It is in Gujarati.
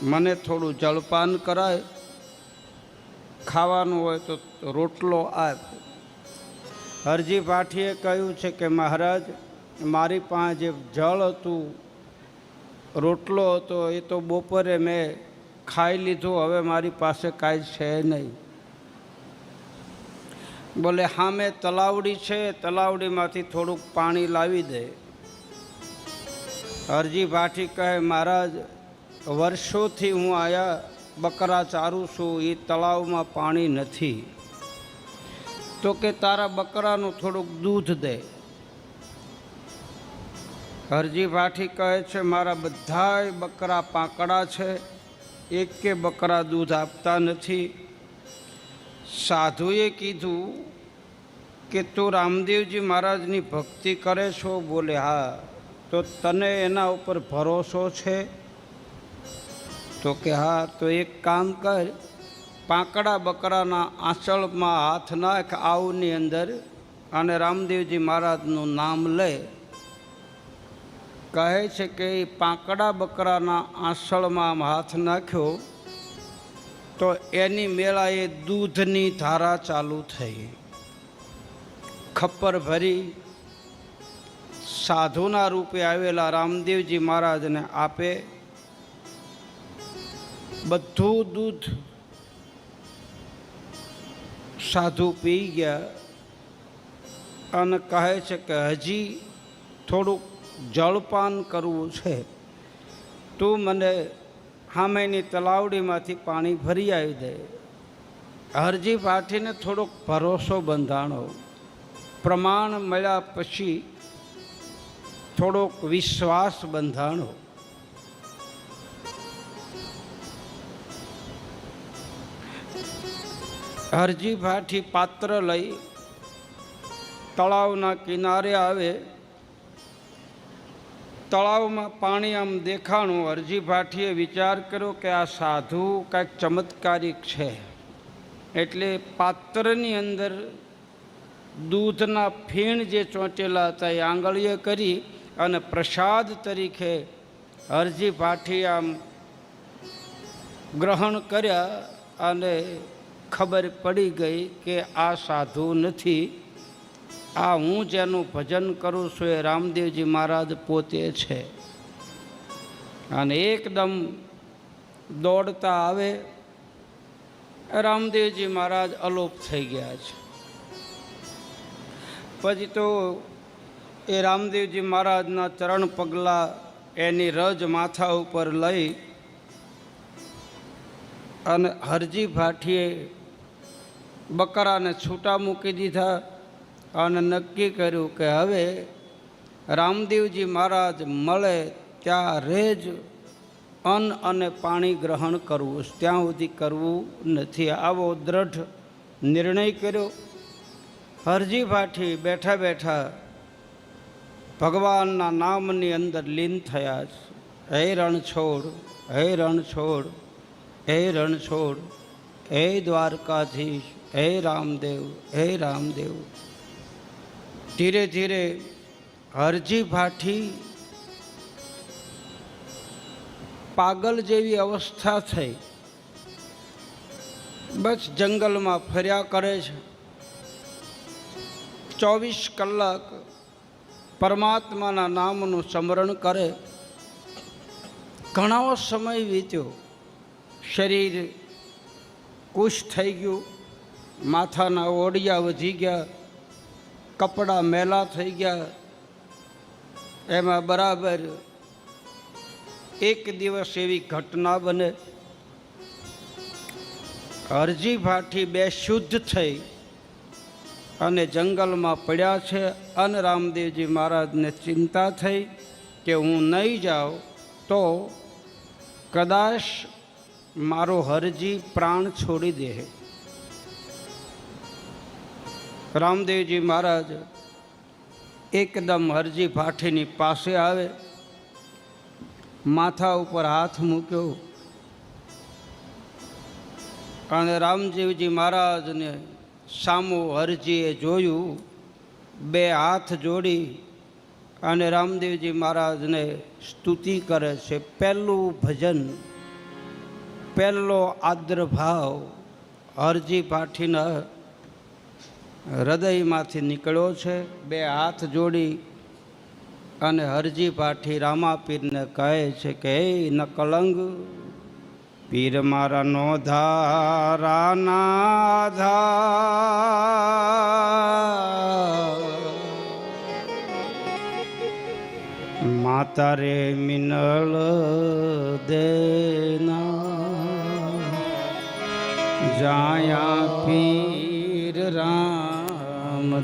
મને થોડું જળપાન કરાય, ખાવાનું હોય તો રોટલો આપ. હરજી ભાટીએ કહ્યું છે કે મહારાજ, મારી પાસે જે જળ હતું, રોટલો હતો, એ તો બપોરે મેં ખાઈ લીધું, હવે મારી પાસે કાંઈ છે નહીં. બોલે હા, મેં તલાવડી છે, તલાવડીમાંથી થોડુંક પાણી લાવી દે. હરજી ભાટી કહે મહારાજ, વર્ષોથી હું આયા બકરા ચારું છું, એ તળાવમાં પાણી નથી. તો કે તારા બકરાનું થોડુંક દૂધ દે. હરજી ભાટી કહે છે મારા બધાય બકરા પાંકડા છે, એક કે બકરા દૂધ આપતા નથી. સાધુએ કીધું કે તું રામદેવજી મહારાજની ભક્તિ કરે છો? બોલે હા. તો તને એના ઉપર ભરોસો છે? તો કે હા. તો એક કામ કર, પાંકડા બકરાના આંચળમાં હાથ નાખ આવની અંદર, અને રામદેવજી મહારાજનું નામ લે. કહે છે કે એ પાંકડા બકરાના આંચળમાં હાથ નાખ્યો તો એની મેળાએ દૂધની ધારા ચાલુ થઈ. ખપ્પર ભરી સાધુના રૂપે આવેલા રામદેવજી મહારાજને આપે. બધું દૂધ સાધુ પી ગયા અને કહે છે કે હજી થોડુંક જળપાન કરવું છે, તું મને સામેની તલાવડીમાંથી પાણી ભરી આવી દે. હરજી ભાટીને થોડોક ભરોસો બંધાણો. પ્રમાણ મળ્યા પછી થોડોક વિશ્વાસ બંધાણો. હરજી ભાટી પાત્ર લઈ તળાવના કિનારે આવે. તળાવમાં પાણી આમ દેખાણું. હરજી ભાટીએ વિચાર કર્યો કે આ સાધુ કાંઈક ચમત્કારિક છે, એટલે પાત્રની અંદર દૂધના ફીણ જે ચોંટેલા હતા એ આંગળીએ કરી અને પ્રસાદ તરીકે હરજી ભાટી આમ ગ્રહણ કર્યા. અને ખબર પડી ગઈ કે આ સાધુ નથી, આ હું જેનું ભજન કરું છું એ રામદેવજી મહારાજ પોતે છે. અને એકદમ દોડતા આવે. રામદેવજી મહારાજ અલોપ થઈ ગયા છે. પછી તો એ રામદેવજી મહારાજના ચરણ પગલાં એની રજ માથા ઉપર લઈ અને હરજી ભાટીએ બકરાને છૂટા મૂકી દીધા અને નક્કી કર્યું કે હવે રામદેવજી મહારાજ મળે ત્યારે જ અન્ન અને પાણી ગ્રહણ કરવું, ત્યાં સુધી કરવું નથી. આવો દ્રઢ નિર્ણય કર્યો. હરજી ભાટી બેઠા બેઠા ભગવાનના નામની અંદર લીન થયા છે. હે રણછોડ, હે રણછોડ, હે રણછોડ, હે દ્વારકાધીશ, હે રામદેવ, હે રામદેવ. ધીરે ધીરે હરજી ભાટી પાગલ જેવી અવસ્થા થઈ. બસ જંગલમાં ફર્યા કરે છે. 24 કલાક પરમાત્માના નામનું સ્મરણ કરે. ઘણો સમય વીત્યો. શરીર કુશ થઈ ગયું, માથાના ઓડિયા વધી ગયા, કપડાં મેલા થઈ ગયા. એમાં બરાબર એક દિવસ એવી ઘટના બને. હરજી ભાટી બેશુદ્ધ થઈ અને જંગલમાં પડ્યા છે. અને રામદેવજી મહારાજને ચિંતા થઈ કે હું નહીં જાઉં તો કદાચ મારો હરજી પ્રાણ છોડી દે. રામદેવજી મહારાજ એકદમ હરજી ભાટીની પાસે આવે, માથા ઉપર હાથ મૂક્યો અને રામદેવજી મહારાજને સામું હરજીએ જોયું. બે હાથ જોડી અને રામદેવજી મહારાજને સ્તુતિ કરે છે. પહેલું ભજન પહેલો આદ્ર ભાવ હરજી પાઠીના હૃદયમાંથી નીકળ્યો છે. બે હાથ જોડી અને હરજી પાઠી રામાપીરને કહે છે કે હે નકલંગ પીર મારા નો ધારાના ધાર માતા રે મિનળ દેના જાયા પીર રામદેવ.